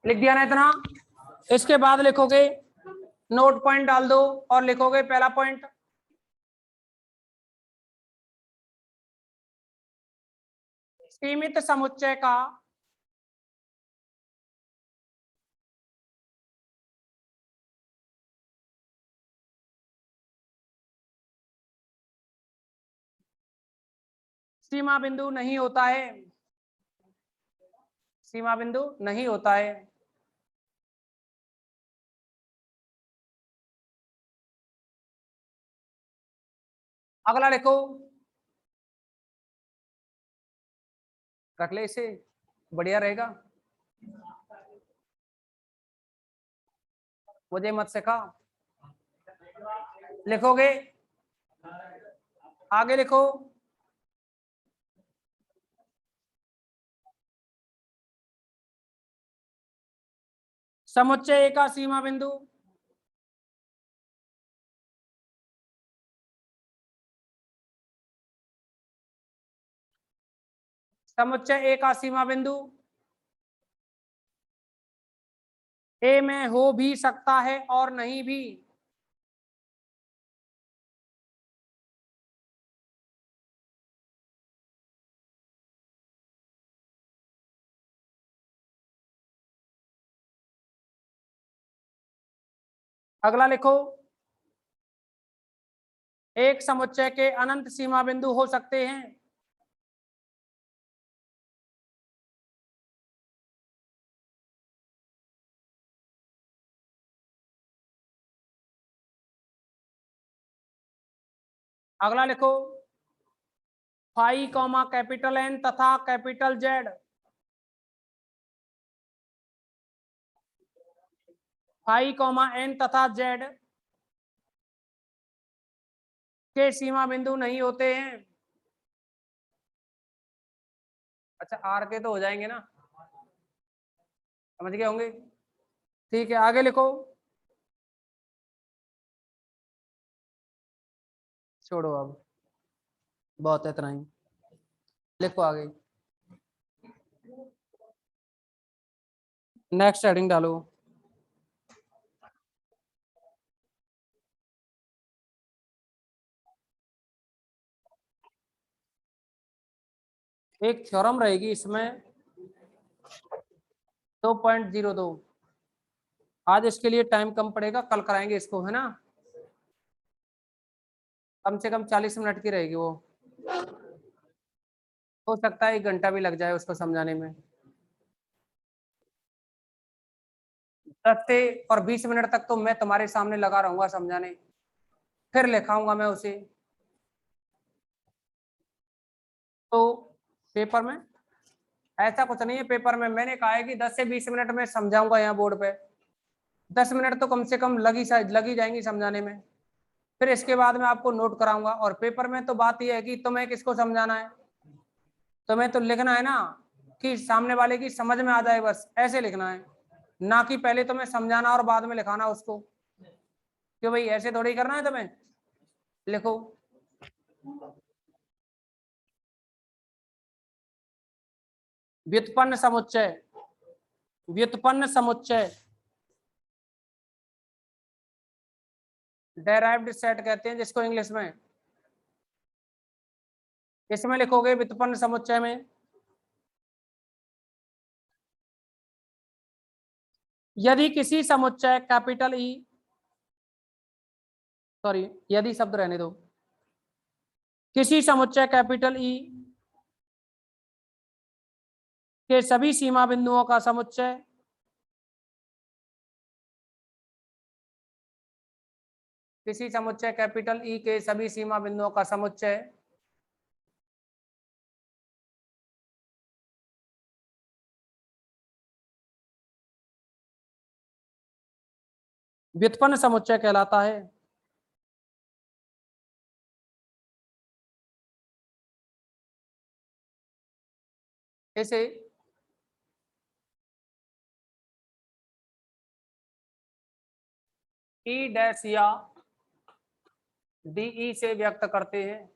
लिख दिया ना इतना। इसके बाद लिखोगे, नोट पॉइंट डाल दो और लिखोगे पहला पॉइंट, सीमित समुच्चय का सीमा बिंदु नहीं होता है, सीमा बिंदु नहीं होता है। अगला लिखो, रख ले इसे, बढ़िया रहेगा, मुझे मत सिखा। लिखोगे, आगे लिखो, समुच्चय का सीमा बिंदु समुच्चय ए का सीमा बिंदु ए में हो भी सकता है और नहीं भी। अगला लिखो, एक समुच्चय के अनंत सीमा बिंदु हो सकते हैं। अगला लिखो, फाई कॉमा कैपिटल एन तथा capital Z phi comma N तथा जेड के सीमा बिंदु नहीं होते हैं। अच्छा, आर के तो हो जाएंगे ना, समझ गए होंगे। ठीक है, आगे लिखो, छोड़ो अब, बहुत है इतना ही, लिखो आगे, नेक्स्ट हेडिंग डालो। एक थ्योरम रहेगी इसमें 2.02, आज इसके लिए टाइम कम पड़ेगा, कल कराएंगे इसको, है ना। कम से कम 40 मिनट की रहेगी वो, हो सकता है 1 घंटा भी लग जाए उसको समझाने में। 10 से और 20 मिनट तक तो मैं तुम्हारे सामने लगा रहूंगा समझाने, फिर लिखाऊंगा मैं उसे। तो पेपर में ऐसा कुछ नहीं है, पेपर में मैंने कहा है कि 10 से 20 मिनट में समझाऊंगा यहाँ बोर्ड पे, 10 मिनट तो कम से कम लगी जाएंगी समझाने में, फिर इसके बाद में आपको नोट कराऊंगा। और पेपर में तो बात यह है कि तुम्हें किसको समझाना है, तुम्हें तो लिखना है ना, कि सामने वाले की समझ में आ जाए, बस ऐसे लिखना है, ना कि पहले तुम्हें समझाना और बाद में लिखाना उसको, क्यों भाई, ऐसे थोड़ी करना है तुम्हें। लिखो, व्युत्पन्न समुच्चय, व्युत्पन्न समुच्चय डेराइव्ड सेट कहते हैं जिसको इंग्लिश में। इसमें लिखोगे व्युत्पन्न समुच्चय में, यदि किसी समुच्चय कैपिटल ई, सॉरी यदि शब्द रहने दो, किसी समुच्चय कैपिटल ई के सभी सीमा बिंदुओं का समुच्चय किसी समुच्चय कैपिटल ई के सभी सीमा बिंदुओं का समुच्चय व्युत्पन्न समुच्चय कहलाता है। इसे ई डैश या डीई से व्यक्त करते हैं।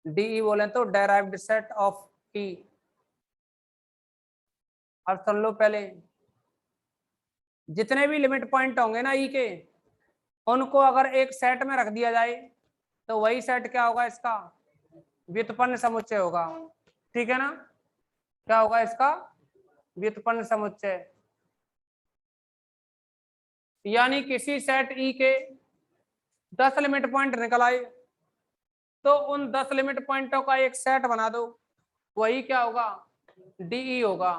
डीई बोले तो डेराइव्ड सेट ऑफ ई, अब सुन लो पहले, जितने भी लिमिट पॉइंट होंगे ना ई के, उनको अगर एक सेट में रख दिया जाए तो वही सेट क्या होगा, इसका व्युत्पन्न समुच्चय होगा। ठीक है ना, क्या होगा इसका व्युत्पन्न समुच्चय। यानी किसी सेट ई के 10 लिमिट पॉइंट निकल आए तो उन 10 लिमिट पॉइंटों का एक सेट बना दो, वही क्या होगा, डीई होगा,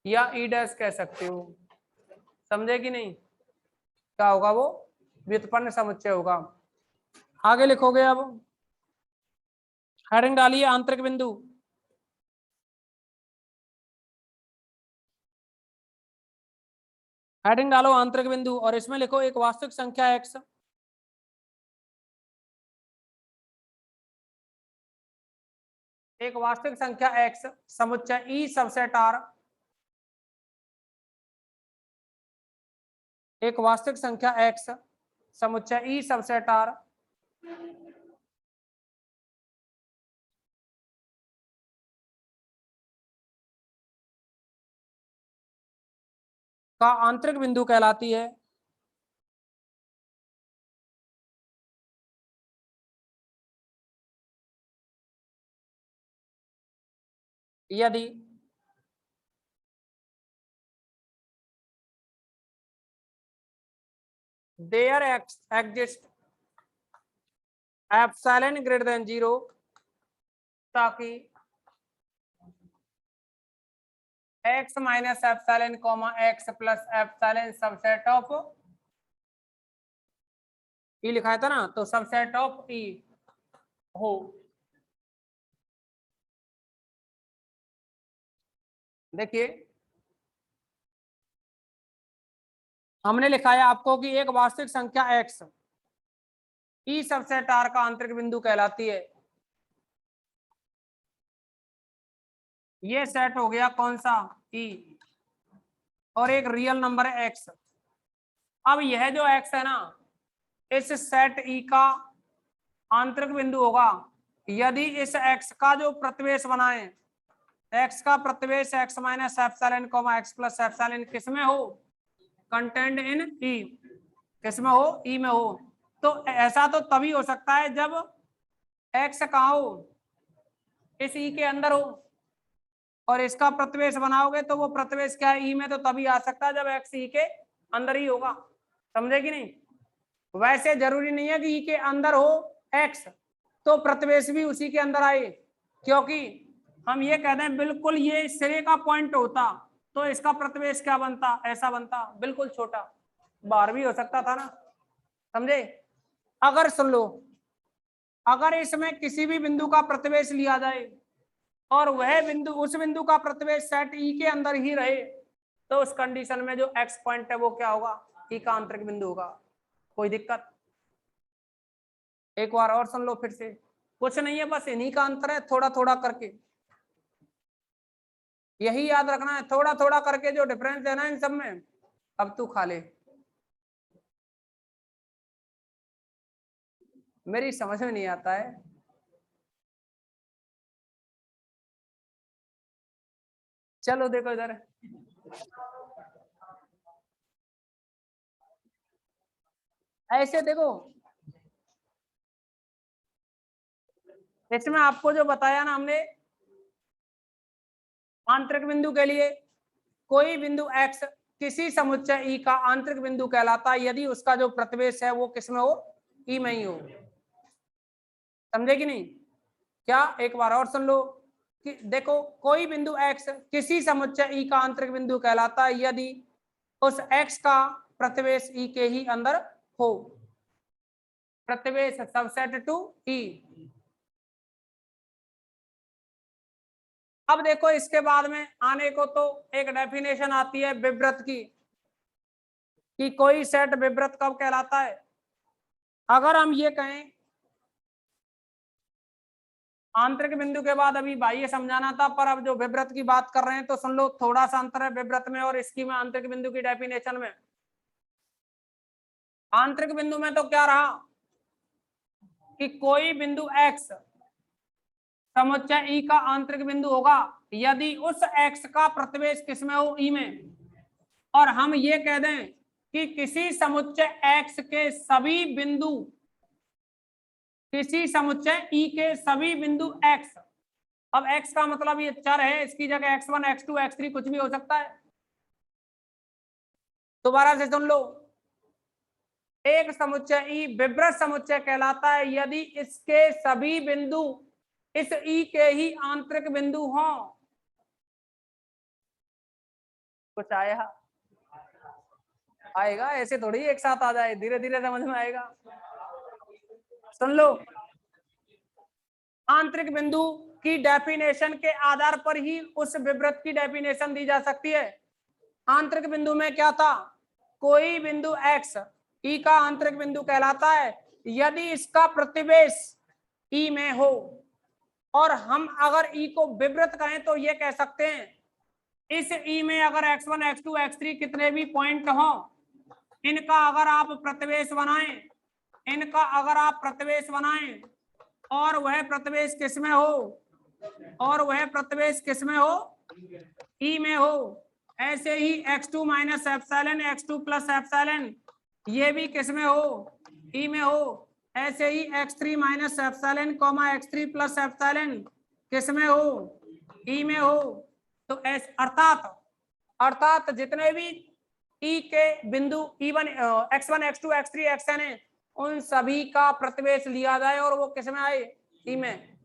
या ई डैश कह सकते हो। समझे कि नहीं, क्या होगा वो व्युत्पन्न समुच्चय होगा। आगे लिखोगे, अब हेडिंग डालिए आंतरिक बिंदु। हेडिंग डालो आंतरिक बिंदु और इसमें लिखो एक वास्तविक संख्या x, एक वास्तविक संख्या x समुच्चय ई सबसेट R, एक वास्तविक संख्या x समुच्चय ई सबसेट R का आंतरिक बिंदु कहलाती है यदि there exist epsilon greater than 0, ताकि x minus epsilon comma x plus epsilon subset of E लिखा था ना, तो सबसेट ऑफ ई हो। देखिए हमने लिखा है आपको कि एक वास्तविक संख्या x ई सबसेट R का आंतरिक बिंदु कहलाती है। ये सेट हो गया कौन सा, ई, और एक रियल नंबर है x। अब यह जो x है ना, इस सेट ई का आंतरिक बिंदु होगा यदि इस x का जो प्रतिवेश बनाए, x का प्रतिवेश x minus epsilon comma x plus epsilon किसमें हो, कंटेंट इन ई, किसमें हो, ई में हो। तो ऐसा तो तभी हो सकता है जब x कहाँ हो, इस ई के अंदर हो, और इसका प्रतिवेश बनाओगे तो वो प्रतिवेश क्या है, ई में, तो तभी आ सकता है जब x ई के अंदर ही होगा। समझे कि नहीं, वैसे जरूरी नहीं है कि ई के अंदर हो x तो प्रतिवेश भी उसी के अंदर आए, क्योंकि हम ये कहते हैं बिल्कुल ये सिरे का पॉइंट होता तो इसका प्रतिवेश क्या बनता, ऐसा बनता, बिल्कुल छोटा, बाहर भी हो सकता था ना। समझे, अगर सुन लो, अगर इसमें किसी भी बिंदु का प्रतिवेश लिया जाए और वह बिंदु, उस बिंदु का प्रतिवेश सेट ई के अंदर ही रहे, तो उस कंडीशन में जो एक्स पॉइंट है वो क्या होगा, ई का आंतरिक बिंदु होगा। कोई दिक्कत, एक बार और सुन लो फिर से, कुछ नहीं है, बस इन्हीं का अंतर है, थोड़ा थोड़ा करके, यही याद रखना है, थोड़ा थोड़ा करके जो डिफरेंस है ना इन सब में। अब तू खा ले, मेरी समझ में नहीं आता है। चलो देखो इधर, ऐसे देखो, इसमें आपको जो बताया ना हमने, आंतरिक बिंदु के लिए कोई बिंदु x किसी समुच्चय ई का आंतरिक बिंदु कहलाता है यदि उसका जो प्रतिवेश है वो किसमें हो, ई में ही हो। समझे कि नहीं, क्या एक बार और सुन लो कि देखो, कोई बिंदु x किसी समुच्चय ई का आंतरिक बिंदु कहलाता है यदि उस x का प्रतिवेश ई के ही अंदर हो, प्रतिवेश सबसेट टू ई। अब देखो इसके बाद में आने को तो एक डेफिनेशन आती है विवृत की, कि कोई सेट विवृत कब कहलाता है। अगर हम ये कहें, आंतरिक बिंदु के बाद अभी बाह्य समझाना था, पर अब जो विवृत की बात कर रहे हैं तो सुन लो, थोड़ा सा अंतर है विवृत में और इसकी में, आंतरिक बिंदु की डेफिनेशन में। आंतरिक बिंदु में तो क्या रहा कि कोई बिंदु x समुच्चय ई का आंतरिक बिंदु होगा यदि उस एक्स का प्रतिवेश किसमें हो, ई में। और हम ये कह दें कि किसी समुच्चय एक्स के सभी बिंदु, किसी समुच्चय ई के सभी बिंदु एक्स, अब एक्स का मतलब ये चर है, इसकी जगह x1 x2 x3 कुछ भी हो सकता है। दोबारा से सुन लो, एक समुच्चय ई विवृत समुच्चय कहलाता है यदि इसके सभी बिंदु इस ई के ही आंतरिक बिंदु हों। कुछ आया? आएगा, ऐसे थोड़ी एक साथ आ जाए, धीरे धीरे समझ में आएगा। सुन लो, आंतरिक बिंदु की डेफिनेशन के आधार पर ही उस विवृत की डेफिनेशन दी जा सकती है। आंतरिक बिंदु में क्या था, कोई बिंदु x ई का आंतरिक बिंदु कहलाता है यदि इसका प्रतिवेश ई में हो। और हम अगर ई को विवृत कहें तो ये कह सकते हैं इस ई में अगर x1 x2 x3 कितने भी पॉइंट हो, इनका अगर आप प्रतिवेश बनाएं, इनका अगर आप प्रतिवेश बनाएं और वह प्रतिवेश किसमें हो, और वह प्रतिवेश किसमें हो, ई में हो। ऐसे ही x2 minus epsilon x2 plus epsilon ये भी किसमें हो, ई में हो। ऐसे ही x3 minus epsilon comma x3 plus epsilon किसमें हो, ई में हो। तो अर्थात जितने भी ई के बिंदु E1 x1 x2 x3 xn है, उन सभी का प्रतिवेश लिया जाए और वो किसमें आए, ई में।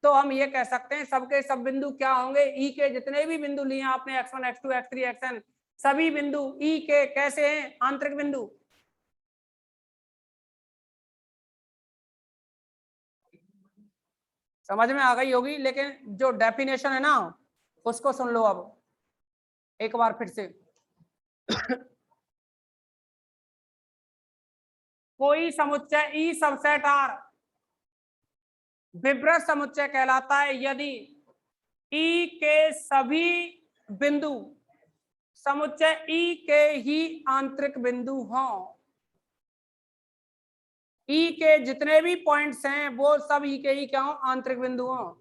तो हम ये कह सकते हैं सबके सब बिंदु क्या होंगे, ई के जितने भी बिंदु लिए आपने x1 x2 x3 xn, सभी बिंदु ई के कैसे हैं, आंतरिक बिंदु। समझ में आ गई होगी, लेकिन जो डेफिनेशन है ना उसको सुन लो अब एक बार फिर से। कोई समुच्चय ई सबसेट आर विवृत समुच्चय कहलाता है यदि ई के सभी बिंदु समुच्चय ई के ही आंतरिक बिंदु हों। ई के जितने भी पॉइंट्स हैं वो सब ई के ही क्या हो, आंतरिक बिंदु हों।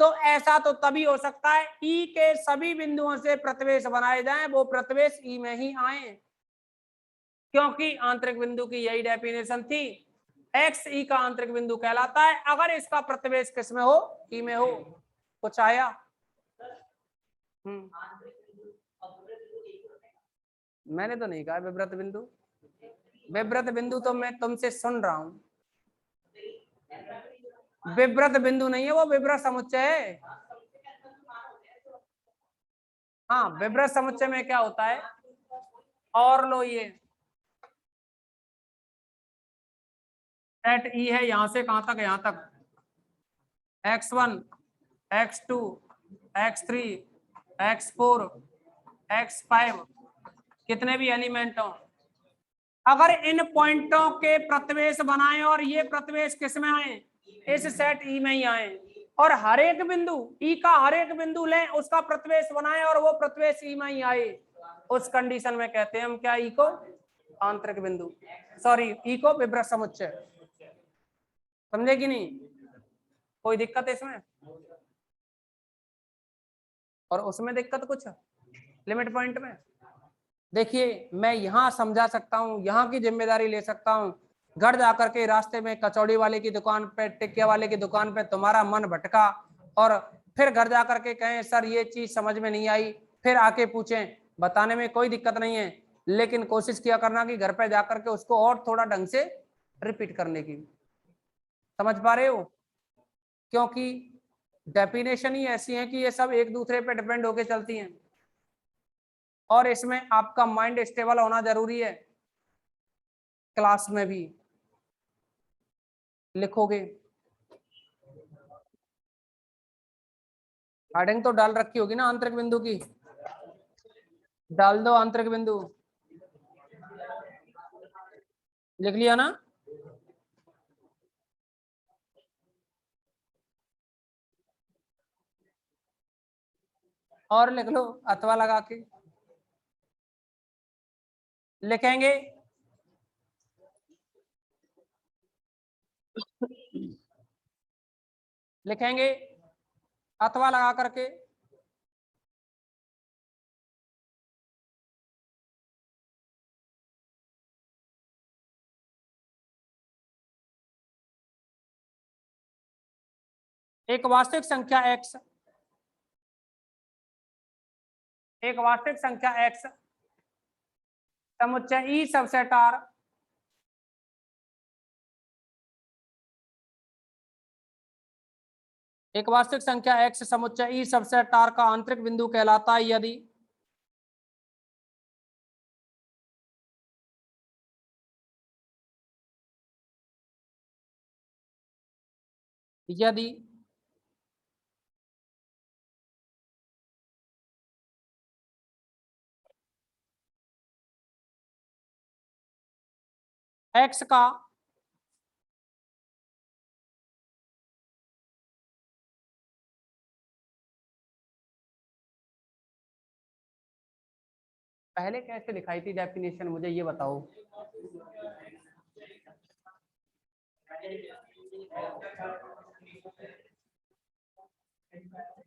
तो ऐसा तो तभी हो सकता है ई के सभी बिंदुओं से प्रतिवेश बनाए जाएं, वो प्रतिवेश ई में ही आए, क्योंकि आंतरिक बिंदु की यही डेफिनेशन थी, एक्स ई का आंतरिक बिंदु कहलाता है अगर इसका प्रतिवेश किसमें हो, ई में हो। कुछ आया? मैंने तो नहीं कहा विवृत बिंदु, विवृत बिंदु तो मैं तुमसे सुन रहा हूं। विवृत बिंदु नहीं है वो, विवृत समुच्चय है। हाँ, विवृत समुच्चय में क्या होता है, और लो ये सेट ई है, यहां से कहां तक, यहां तक x1 x2 x3 x4 x5 कितने भी एलिमेंट हो, अगर इन पॉइंटों के प्रतिवेश बनाएं और ये प्रतिवेश किसमें आए, इस सेट ई में ही आए, और हर एक बिंदु ई का हर एक बिंदु लें उसका प्रतिवेश बनाएं और वो प्रतिवेश ई में ही आए, उस कंडीशन में कहते हैं हम क्या, ई को आंतरिक बिंदु, सॉरी ई को विवृत समुच्चय। समझे कि नहीं? कोई दिक्कत है इसमें? और उसमें दिक्कत कुछ लिमिट पॉइंट में? देखिए मैं यहाँ समझा सकता हूँ, यहाँ की जिम्मेदारी ले सकता हूँ, घर जाकर के रास्ते में कचौड़ी वाले की दुकान पे, टिक्के वाले की दुकान पे तुम्हारा मन भटका और फिर घर जाकर के कहें सर ये चीज समझ में नहीं आई, फिर आके पूछें, बताने में कोई दिक्कत नहीं है, लेकिन कोशिश किया करना कि घर पे जाकर के उसको और थोड़ा ढंग से रिपीट करने की। समझ पा रहे हो? क्योंकि डेफिनेशन ही ऐसी है कि ये सब एक दूसरे पे डिपेंड होके चलती हैं और इसमें आपका माइंड स्टेबल होना जरूरी है। क्लास में भी लिखोगे, हेडिंग तो डाल रखी होगी ना आंतरिक बिंदु की, डाल दो आंतरिक बिंदु, लिख लिया ना? और लिख लो अथवा लगा के लिखेंगे। लिखेंगे अथवा लगा करके एक वास्तविक संख्या x, एक वास्तविक संख्या x समुच्चय ई सबसेट R एक वास्तविक संख्या x समुच्चय ई सबसेट R का आंतरिक बिंदु कहलाता है यदि यदि x का पहले कैसे लिखाई थी डेफिनेशन, मुझे ये बताओ।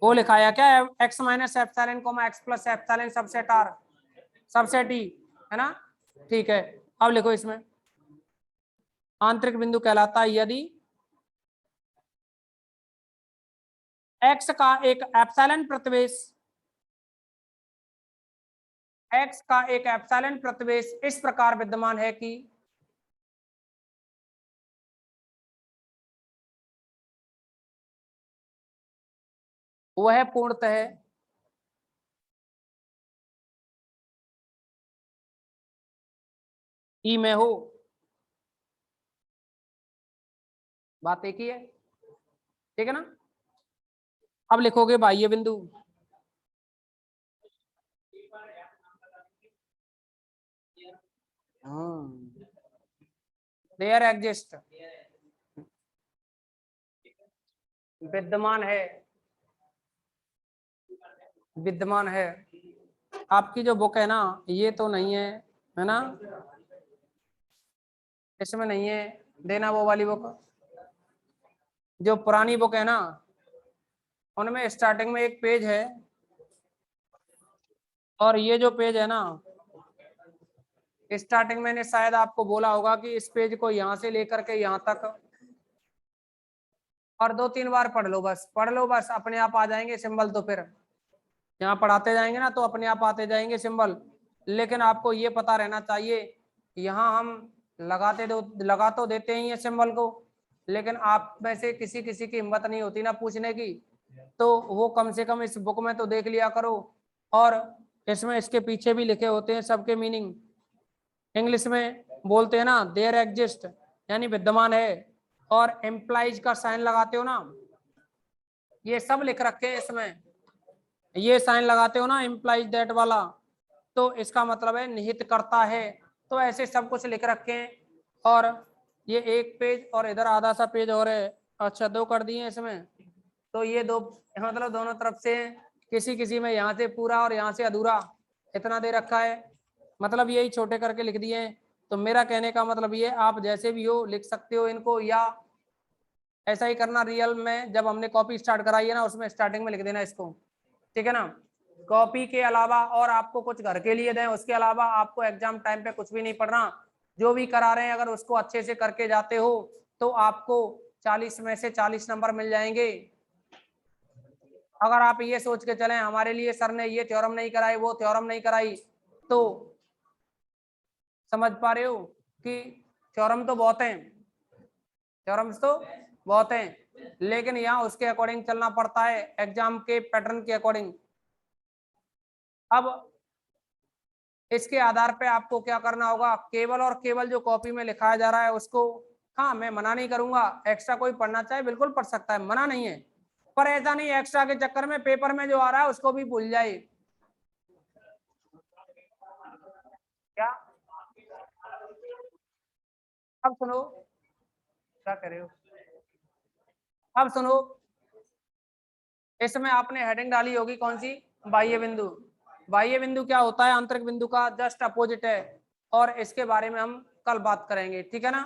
वो लिखाया क्या है, x minus epsilon comma x plus epsilon subset R subset E, है ना। ठीक है, अब लिखो इसमें आंतरिक बिंदु कहलाता है यदि x का एक एप्सिलॉन प्रतिवेश, x का एक एप्सिलॉन प्रतिवेश इस प्रकार विद्यमान है कि वह पूर्णतः ई में हो। बात एक ही है, ठीक है ना। अब लिखोगे बाह्य बिंदु, देयर एग्जिस्ट विद्यमान है, विद्यमान है। आपकी जो बुक है ना, ये तो नहीं है ना, इसमें नहीं है देना वो वाली बुक। जो पुरानी बुक है ना, उनमें स्टार्टिंग में एक पेज है, और ये जो पेज है ना, स्टार्टिंग मैंने शायद आपको बोला होगा कि इस पेज को यहाँ से लेकर के यहाँ तक और 2-3 बार पढ़ लो, बस पढ़ लो, बस अपने आप आ जाएंगे सिंबल। तो फिर यहाँ पढ़ाते जाएंगे ना तो अपने आप आते जाएंगे सिंबल। लेकिन आपको ये पता रहना चाहिए, यहाँ हम लगा तो देते ही है सिंबल को, लेकिन आप में से किसी किसी की हिम्मत नहीं होती ना पूछने की, तो वो कम से कम इस बुक में तो देख लिया करो। और इसमें इसके पीछे भी लिखे होते हैं सबके मीनिंग। इंग्लिश में बोलते हैं ना देयर एग्जिस्ट, यानी विद्यमान है, और एम्प्लाइज का साइन लगाते हो ना, ये सब लिख रखे हैं इसमें, ये साइन लगाते हो ना एम्प्लाइज दैट वाला, तो इसका मतलब है निहित करता है। तो ऐसे सब कुछ लिख रखे हैं। और ये एक पेज और इधर आधा सा पेज और है, अच्छा 2 कर दिए इसमें, तो ये 2 मतलब दोनों तरफ से, किसी किसी में यहाँ से पूरा और यहाँ से अधूरा इतना दे रखा है, मतलब यही छोटे करके लिख दिए हैं। तो मेरा कहने का मतलब ये, आप जैसे भी हो लिख सकते हो इनको, या ऐसा ही करना रियल में जब हमने कॉपी स्टार्ट कराई है ना, उसमें स्टार्टिंग में लिख देना इसको, ठीक है ना। कॉपी के अलावा और आपको कुछ घर के लिए दें, उसके अलावा आपको एग्जाम टाइम पे कुछ भी नहीं पढ़ना। जो भी करा रहे हैं अगर उसको अच्छे से करके जाते हो तो आपको 40 में से 40 नंबर मिल जाएंगे। अगर आप ये सोच के चलें हमारे लिए सर ने ये थ्योरम नहीं कराई वो थ्योरम नहीं कराई, तो समझ पा रहे हो कि थ्योरम तो बहुत हैं, थ्योरम्स तो बहुत हैं, लेकिन यहाँ उसके अकॉर्डिंग चलना पड़ता है, एग्जाम के पैटर्न के अकॉर्डिंग। अब इसके आधार पे आपको क्या करना होगा, केवल और केवल जो कॉपी में लिखाया जा रहा है उसको, हाँ मैं मना नहीं करूंगा, एक्स्ट्रा कोई पढ़ना चाहे बिल्कुल पढ़ सकता है, मना नहीं है, पर ऐसा नहीं एक्स्ट्रा के चक्कर में पेपर में जो आ रहा है उसको भी भूल जाए। क्या अब सुनो, क्या कर रहे हो, अब सुनो, इसमें आपने हेडिंग डाली होगी कौन सी, बाह्य बिंदु। बाह्य बिंदु क्या होता है, आंतरिक बिंदु का जस्ट अपोजिट है, और इसके बारे में हम कल बात करेंगे, ठीक है ना।